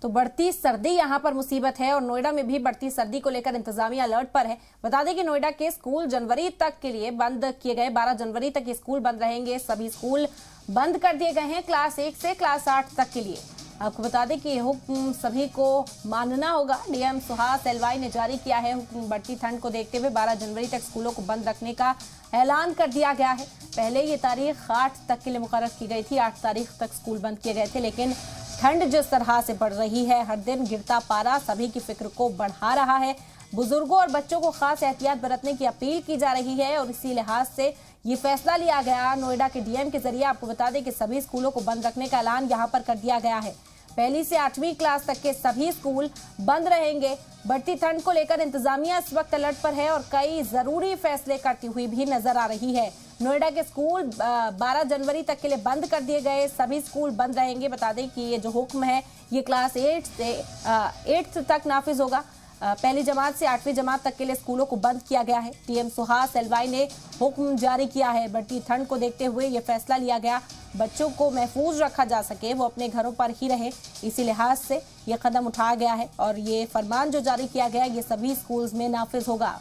तो बढ़ती सर्दी यहां पर मुसीबत है और नोएडा में भी बढ़ती सर्दी को लेकर इंतजामिया अलर्ट पर है। बता दें कि नोएडा के स्कूल जनवरी तक के लिए बंद किए गए। 12 जनवरी तक ये स्कूल बंद रहेंगे। सभी स्कूल बंद कर दिए गए हैं क्लास 1 से क्लास 8 तक के लिए। आपको बता दें कि ये हुक्म सभी को मानना होगा। डीएम सुहास एलवाई ने जारी किया है हुक्म। बढ़ती ठंड को देखते हुए 12 जनवरी तक स्कूलों को बंद रखने का ऐलान कर दिया गया है। पहले ये तारीख 8 तक के लिए मुकर्रर की गई थी। 8 तारीख तक स्कूल बंद किए गए थे, लेकिन ठंड जिस तरह से बढ़ रही है, हर दिन गिरता पारा सभी की फिक्र को बढ़ा रहा है। बुजुर्गों और बच्चों को खास एहतियात बरतने की अपील की जा रही है और इसी लिहाज से ये फैसला लिया गया। नोएडा के डीएम के जरिए आपको बता दें कि सभी स्कूलों को बंद रखने का ऐलान यहां पर कर दिया गया है। पहली से 8वीं क्लास तक के सभी स्कूल बंद रहेंगे। बढ़ती ठंड को लेकर इंतजामिया इस वक्त अलर्ट पर है और कई जरूरी फैसले करती हुई भी नजर आ रही है। नोएडा के स्कूल 12 जनवरी तक के लिए बंद कर दिए गए। सभी स्कूल बंद रहेंगे। बता दें कि ये जो हुक्म है ये क्लास 8 से 8th तक नाफिज होगा। पहली जमात से 8वीं जमात तक के लिए स्कूलों को बंद किया गया है। डीएम सुहास एलवाई ने हुक्म जारी किया है। बढ़ती ठंड को देखते हुए ये फैसला लिया गया। बच्चों को महफूज रखा जा सके, वो अपने घरों पर ही रहे, इसी लिहाज से ये कदम उठाया गया है और ये फरमान जो जारी किया गया ये सभी स्कूल्स में नाफिज होगा।